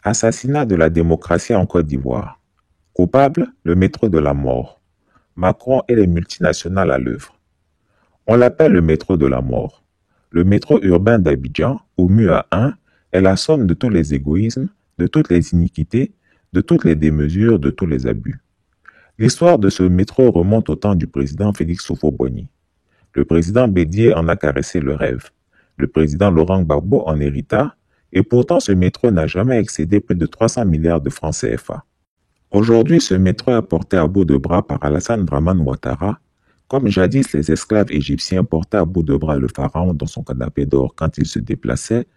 Assassinat de la démocratie en Côte d'Ivoire. Coupable, le métro de la mort. Macron et les multinationales à l'œuvre. On l'appelle le métro de la mort. Le métro urbain d'Abidjan, ou MUA1, est la somme de tous les égoïsmes, de toutes les iniquités, de toutes les démesures, de tous les abus. L'histoire de ce métro remonte au temps du président Félix Houphouët-Boigny. Le président Bédié en a caressé le rêve. Le président Laurent Gbagbo en hérita, et pourtant ce métro n'a jamais excédé plus de 300 milliards de francs CFA. Aujourd'hui, ce métro est porté à bout de bras par Alassane Dramane Ouattara, comme jadis les esclaves égyptiens portaient à bout de bras le pharaon dans son canapé d'or quand il se déplaçait,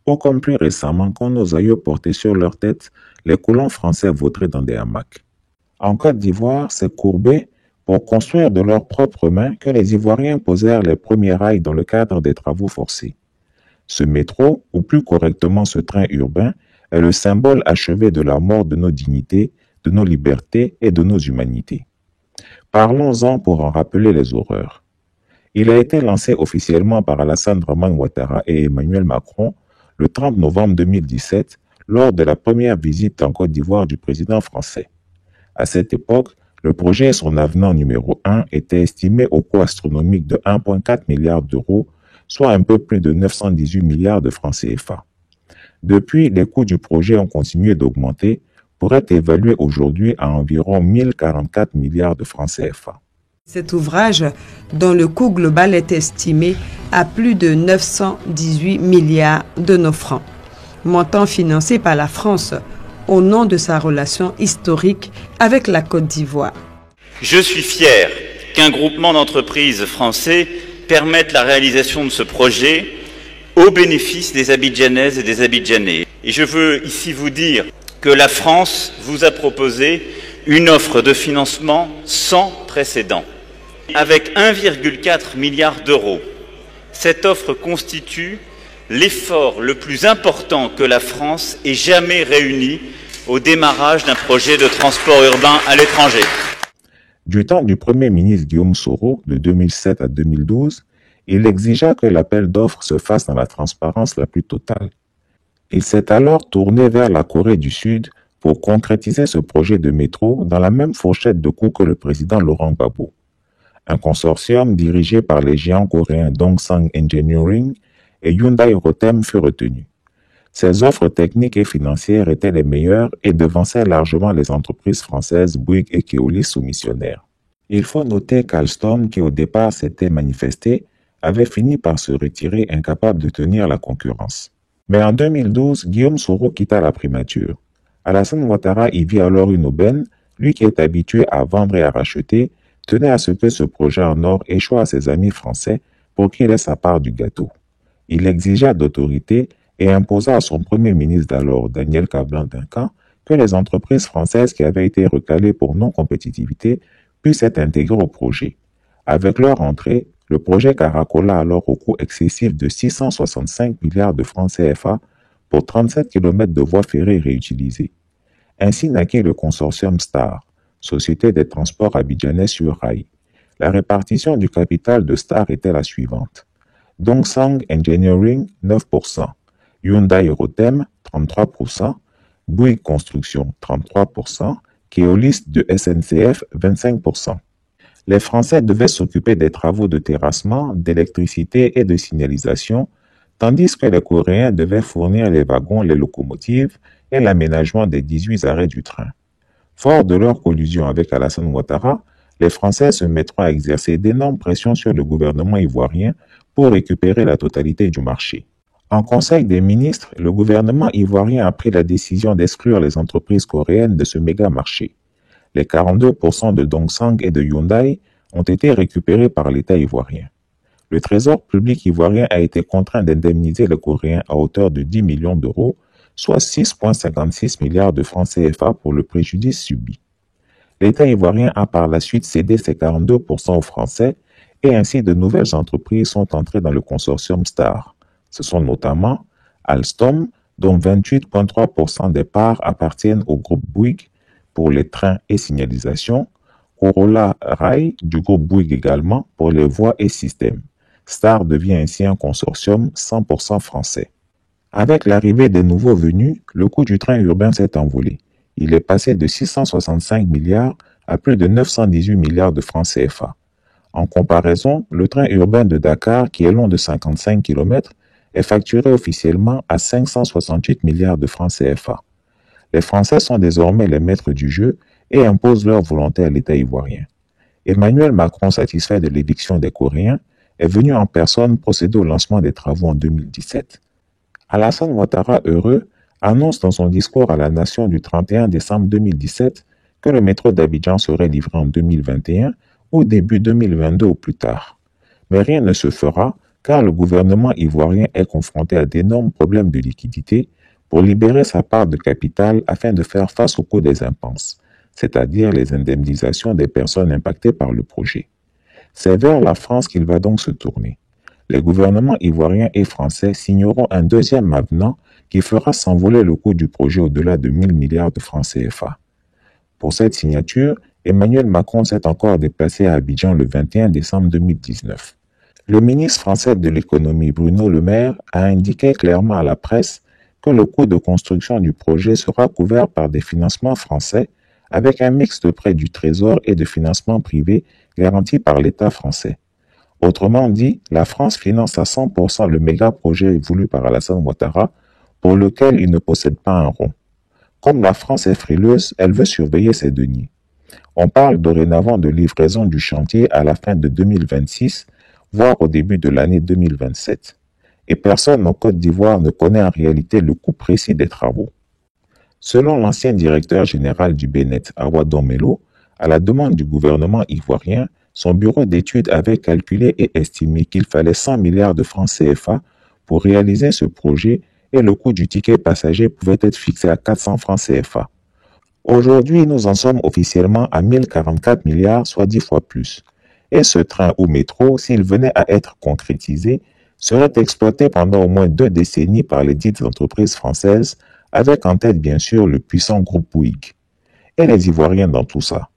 ou comme plus récemment quand nos aïeux portaient sur leur tête les colons français vautrés dans des hamacs. En Côte d'Ivoire, c'est courbé pour construire de leurs propres mains que les Ivoiriens posèrent les premiers rails dans le cadre des travaux forcés. Ce métro, ou plus correctement ce train urbain, est le symbole achevé de la mort de nos dignités, de nos libertés et de nos humanités. Parlons-en pour en rappeler les horreurs. Il a été lancé officiellement par Alassane Dramane Ouattara et Emmanuel Macron le 30 novembre 2017 lors de la première visite en Côte d'Ivoire du président français. À cette époque, le projet et son avenant numéro 1 étaient estimés au coût astronomique de 1,4 milliard d'euros, soit un peu plus de 918 milliards de francs CFA. Depuis, les coûts du projet ont continué d'augmenter pour être évalués aujourd'hui à environ 1044 milliards de francs CFA. Cet ouvrage, dont le coût global est estimé à plus de 918 milliards de nos francs, montant financé par la France au nom de sa relation historique avec la Côte d'Ivoire. Je suis fier qu'un groupement d'entreprises français permette la réalisation de ce projet au bénéfice des Abidjanaises et des Abidjanais. Et je veux ici vous dire que la France vous a proposé une offre de financement sans précédent. Avec 1,4 milliard d'euros, cette offre constitue l'effort le plus important que la France ait jamais réuni au démarrage d'un projet de transport urbain à l'étranger. Du temps du Premier ministre Guillaume Soro, de 2007 à 2012, il exigea que l'appel d'offres se fasse dans la transparence la plus totale. Il s'est alors tourné vers la Corée du Sud pour concrétiser ce projet de métro dans la même fourchette de coûts que le président Laurent Gbagbo. Un consortium dirigé par les géants coréens Dongsang Engineering et Hyundai Rotem fut retenu. Ces offres techniques et financières étaient les meilleures et devançaient largement les entreprises françaises Bouygues et Keolis soumissionnaires. Il faut noter qu'Alstom, qui au départ s'était manifesté, avait fini par se retirer incapable de tenir la concurrence. Mais en 2012, Guillaume Soro quitta la primature. Alassane Ouattara y vit alors une aubaine, lui qui est habitué à vendre et à racheter, tenait à ce que ce projet en or échoue à ses amis français pour qu'il ait sa part du gâteau. Il exigea d'autorité et imposa à son premier ministre d'alors, Daniel Kablan-Duncan, que les entreprises françaises qui avaient été recalées pour non-compétitivité puissent être intégrées au projet. Avec leur entrée, le projet caracola alors au coût excessif de 665 milliards de francs CFA pour 37 km de voies ferrées réutilisées. Ainsi naquit le consortium STAR, Société des transports abidjanais sur rail. La répartition du capital de STAR était la suivante. Dongsang Engineering, 9%, Hyundai Rotem, 33%, Bouygues Construction, 33%, Keolis de SNCF, 25%. Les Français devaient s'occuper des travaux de terrassement, d'électricité et de signalisation, tandis que les Coréens devaient fournir les wagons, les locomotives et l'aménagement des 18 arrêts du train. Fort de leur collusion avec Alassane Ouattara, les Français se mettront à exercer d'énormes pressions sur le gouvernement ivoirien pour récupérer la totalité du marché. En Conseil des ministres, le gouvernement ivoirien a pris la décision d'exclure les entreprises coréennes de ce méga marché. Les 42% de Dongsang et de Hyundai ont été récupérés par l'État ivoirien. Le Trésor public ivoirien a été contraint d'indemniser les Coréens à hauteur de 10 millions d'euros, soit 6,56 milliards de francs CFA pour le préjudice subi. L'État ivoirien a par la suite cédé ses 42% aux Français et ainsi de nouvelles entreprises sont entrées dans le consortium STAR. Ce sont notamment Alstom, dont 28,3% des parts appartiennent au groupe Bouygues pour les trains et signalisations, Corolla Rail du groupe Bouygues également pour les voies et systèmes. STAR devient ainsi un consortium 100% français. Avec l'arrivée des nouveaux venus, le coût du train urbain s'est envolé. Il est passé de 665 milliards à plus de 918 milliards de francs CFA. En comparaison, le train urbain de Dakar, qui est long de 55 km, est facturé officiellement à 568 milliards de francs CFA. Les Français sont désormais les maîtres du jeu et imposent leur volonté à l'État ivoirien. Emmanuel Macron, satisfait de l'éviction des Coréens, est venu en personne procéder au lancement des travaux en 2017. Alassane Ouattara, heureux, annonce dans son discours à la nation du 31 décembre 2017 que le métro d'Abidjan serait livré en 2021 ou début 2022 au plus tard. Mais rien ne se fera car le gouvernement ivoirien est confronté à d'énormes problèmes de liquidité pour libérer sa part de capital afin de faire face au coût des impenses, c'est-à-dire les indemnisations des personnes impactées par le projet. C'est vers la France qu'il va donc se tourner. Les gouvernements ivoiriens et français signeront un deuxième avenant qui fera s'envoler le coût du projet au-delà de 1000 milliards de francs CFA. Pour cette signature, Emmanuel Macron s'est encore déplacé à Abidjan le 21 décembre 2019. Le ministre français de l'économie Bruno Le Maire a indiqué clairement à la presse que le coût de construction du projet sera couvert par des financements français avec un mix de prêts du Trésor et de financements privés garantis par l'État français. Autrement dit, la France finance à 100% le méga-projet voulu par Alassane Ouattara, pour lequel il ne possède pas un rond. Comme la France est frileuse, elle veut surveiller ses deniers. On parle dorénavant de livraison du chantier à la fin de 2026, voire au début de l'année 2027. Et personne en Côte d'Ivoire ne connaît en réalité le coût précis des travaux. Selon l'ancien directeur général du Bénet, Awa Domelo, à la demande du gouvernement ivoirien, son bureau d'études avait calculé et estimé qu'il fallait 100 milliards de francs CFA pour réaliser ce projet et le coût du ticket passager pouvait être fixé à 400 francs CFA. Aujourd'hui, nous en sommes officiellement à 1044 milliards, soit 10 fois plus. Et ce train ou métro, s'il venait à être concrétisé, serait exploité pendant au moins 2 décennies par les dites entreprises françaises, avec en tête bien sûr le puissant groupe Bouygues. Et les Ivoiriens dans tout ça?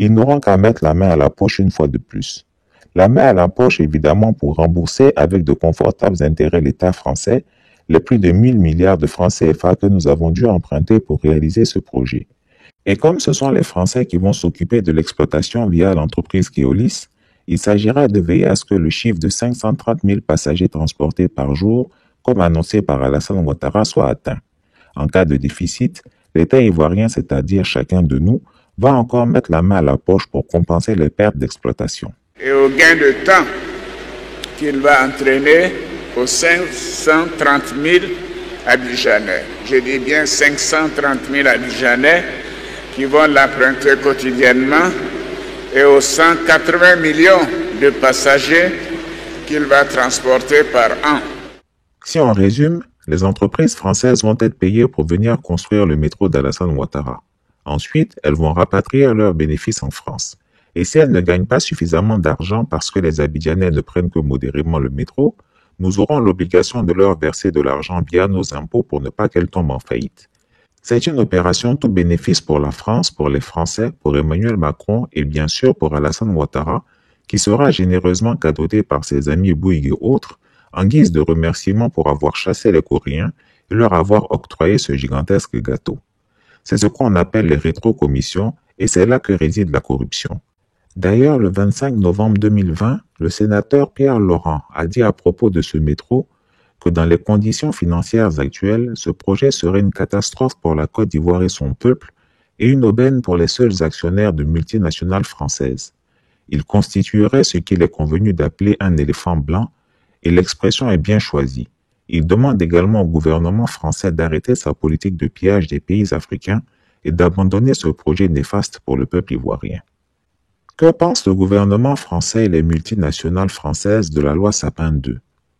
Ils n'auront qu'à mettre la main à la poche une fois de plus. La main à la poche évidemment pour rembourser avec de confortables intérêts l'État français les plus de 1000 milliards de francs CFA que nous avons dû emprunter pour réaliser ce projet. Et comme ce sont les Français qui vont s'occuper de l'exploitation via l'entreprise Keolis, il s'agira de veiller à ce que le chiffre de 530 000 passagers transportés par jour, comme annoncé par Alassane Ouattara, soit atteint. En cas de déficit, l'État ivoirien, c'est-à-dire chacun de nous, va encore mettre la main à la poche pour compenser les pertes d'exploitation. Et au gain de temps qu'il va entraîner aux 530 000 Abidjanais. Je dis bien 530 000 Abidjanais qui vont l'emprunter quotidiennement et aux 180 millions de passagers qu'il va transporter par an. Si on résume, les entreprises françaises vont être payées pour venir construire le métro d'Alassane Ouattara. Ensuite, elles vont rapatrier leurs bénéfices en France. Et si elles ne gagnent pas suffisamment d'argent parce que les Abidjanais ne prennent que modérément le métro, nous aurons l'obligation de leur verser de l'argent via nos impôts pour ne pas qu'elles tombent en faillite. C'est une opération tout bénéfice pour la France, pour les Français, pour Emmanuel Macron et bien sûr pour Alassane Ouattara, qui sera généreusement cadeauté par ses amis Bouygues et autres, en guise de remerciement pour avoir chassé les Coréens et leur avoir octroyé ce gigantesque gâteau. C'est ce qu'on appelle les rétrocommissions et c'est là que réside la corruption. D'ailleurs, le 25 novembre 2020, le sénateur Pierre Laurent a dit à propos de ce métro que dans les conditions financières actuelles, ce projet serait une catastrophe pour la Côte d'Ivoire et son peuple et une aubaine pour les seuls actionnaires de multinationales françaises. Il constituerait ce qu'il est convenu d'appeler un éléphant blanc et l'expression est bien choisie. Il demande également au gouvernement français d'arrêter sa politique de pillage des pays africains et d'abandonner ce projet néfaste pour le peuple ivoirien. Que pense le gouvernement français et les multinationales françaises de la loi Sapin II?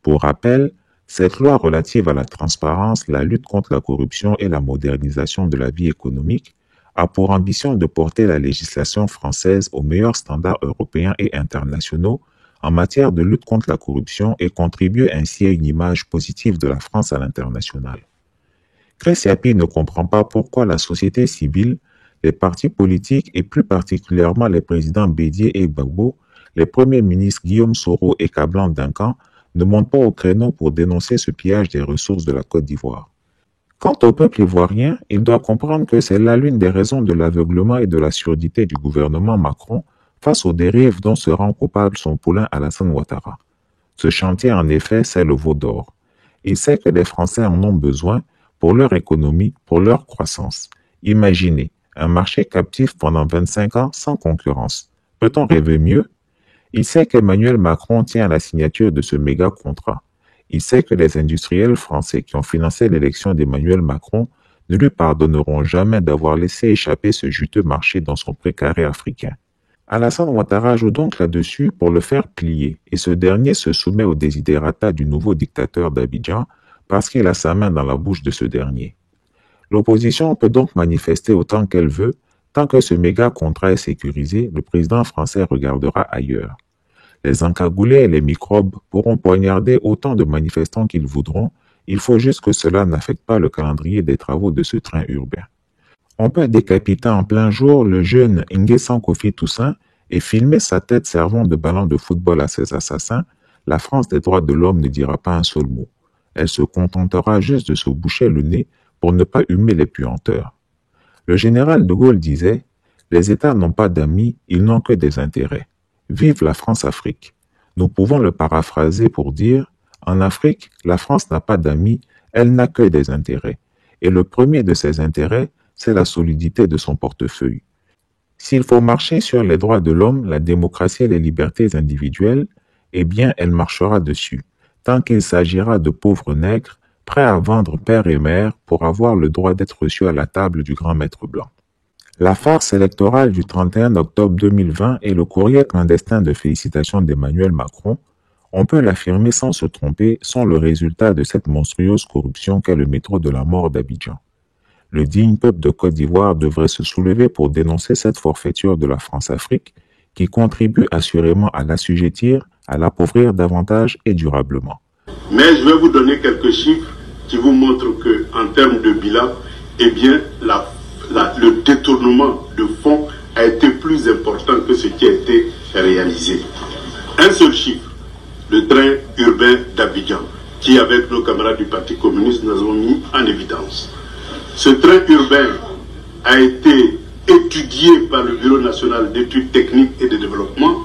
Pour rappel, cette loi relative à la transparence, la lutte contre la corruption et la modernisation de la vie économique a pour ambition de porter la législation française aux meilleurs standards européens et internationaux en matière de lutte contre la corruption et contribuer ainsi à une image positive de la France à l'international. Chris Yapi ne comprend pas pourquoi la société civile, les partis politiques et plus particulièrement les présidents Bédié et Gbagbo, les premiers ministres Guillaume Soro et Kablan Duncan ne montent pas au créneau pour dénoncer ce pillage des ressources de la Côte d'Ivoire. Quant au peuple ivoirien, il doit comprendre que c'est là l'une des raisons de l'aveuglement et de la surdité du gouvernement Macron face aux dérives dont se rend coupable son poulain Alassane Ouattara. Ce chantier, en effet, c'est le veau d'or. Il sait que les Français en ont besoin pour leur économie, pour leur croissance. Imaginez, un marché captif pendant 25 ans sans concurrence. Peut-on rêver mieux? Il sait qu'Emmanuel Macron tient à la signature de ce méga contrat. Il sait que les industriels français qui ont financé l'élection d'Emmanuel Macron ne lui pardonneront jamais d'avoir laissé échapper ce juteux marché dans son précaré africain. Alassane Ouattara joue donc là-dessus pour le faire plier, et ce dernier se soumet aux desiderata du nouveau dictateur d'Abidjan parce qu'il a sa main dans la bouche de ce dernier. L'opposition peut donc manifester autant qu'elle veut. Tant que ce méga contrat est sécurisé, le président français regardera ailleurs. Les encagoulés et les microbes pourront poignarder autant de manifestants qu'ils voudront, il faut juste que cela n'affecte pas le calendrier des travaux de ce train urbain. On peut décapiter en plein jour le jeune Nguessan Kofi Toussaint et filmer sa tête servant de ballon de football à ses assassins, la France des droits de l'homme ne dira pas un seul mot. Elle se contentera juste de se boucher le nez pour ne pas humer les puanteurs. Le général de Gaulle disait « Les États n'ont pas d'amis, ils n'ont que des intérêts. Vive la France-Afrique ». Nous pouvons le paraphraser pour dire « En Afrique, la France n'a pas d'amis, elle n'a que des intérêts. Et le premier de ces intérêts, c'est la solidité de son portefeuille. S'il faut marcher sur les droits de l'homme, la démocratie et les libertés individuelles, eh bien, elle marchera dessus, tant qu'il s'agira de pauvres nègres prêts à vendre père et mère pour avoir le droit d'être reçus à la table du grand maître blanc. La farce électorale du 31 octobre 2020 et le courrier clandestin de félicitations d'Emmanuel Macron, on peut l'affirmer sans se tromper, sont le résultat de cette monstrueuse corruption qu'est le métro de la mort d'Abidjan. Le digne peuple de Côte d'Ivoire devrait se soulever pour dénoncer cette forfaiture de la France-Afrique qui contribue assurément à l'assujettir, à l'appauvrir davantage et durablement. Mais je vais vous donner quelques chiffres qui vous montrent que, en termes de bilan, eh bien, le détournement de fonds a été plus important que ce qui a été réalisé. Un seul chiffre, le train urbain d'Abidjan, qui, avec nos camarades du Parti communiste, nous avons mis en évidence. Ce train urbain a été étudié par le Bureau national d'études techniques et de développement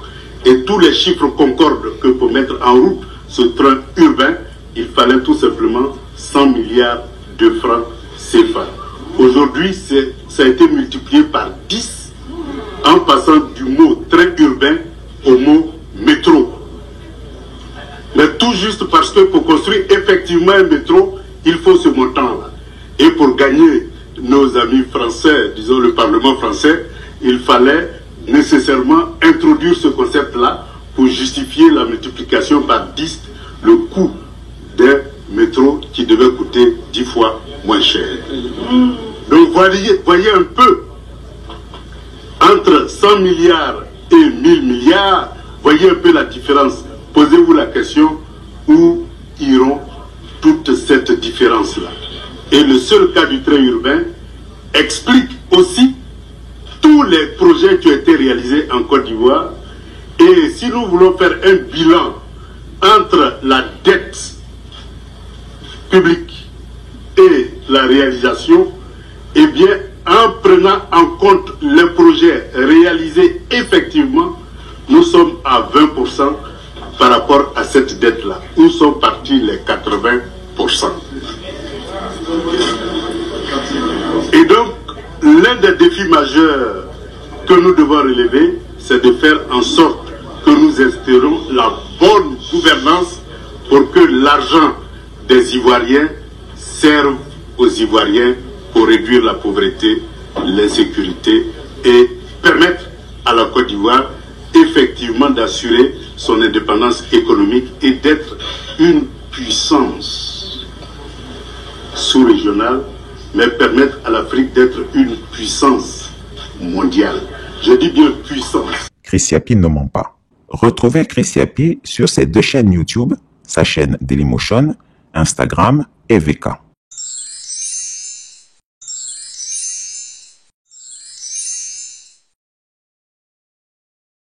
et tous les chiffres concordent que pour mettre en route ce train urbain, il fallait tout simplement 100 milliards de francs CFA. Aujourd'hui, ça a été multiplié par 10 en passant du mot train urbain au mot métro. Mais tout juste parce que pour construire effectivement un métro, il faut ce montant-là. Et pour gagner nos amis français, disons le Parlement français, il fallait nécessairement introduire ce concept-là pour justifier la multiplication par 10 le coût d'un métro qui devait coûter 10 fois moins cher. Donc voyez un peu, entre 100 milliards et 1000 milliards, voyez un peu la différence. Posez-vous la question, où iront toute cette différence-là? Et le seul cas du train urbain explique aussi tous les projets qui ont été réalisés en Côte d'Ivoire. Et si nous voulons faire un bilan entre la dette publique et la réalisation, eh bien, en prenant en compte les projets réalisés effectivement, nous sommes à 20% par rapport à cette dette-là. Où sont partis les 80%? Et donc, l'un des défis majeurs que nous devons relever, c'est de faire en sorte que nous instaurons la bonne gouvernance pour que l'argent des Ivoiriens serve aux Ivoiriens pour réduire la pauvreté, l'insécurité et permettre à la Côte d'Ivoire effectivement d'assurer son indépendance économique et d'être une puissance sous-régionale, mais permettre à l'Afrique d'être une puissance mondiale. Je dis bien puissance. Chris Yapi ne ment pas. Retrouvez Chris Yapi sur ses deux chaînes YouTube, sa chaîne Dailymotion, Instagram et VK.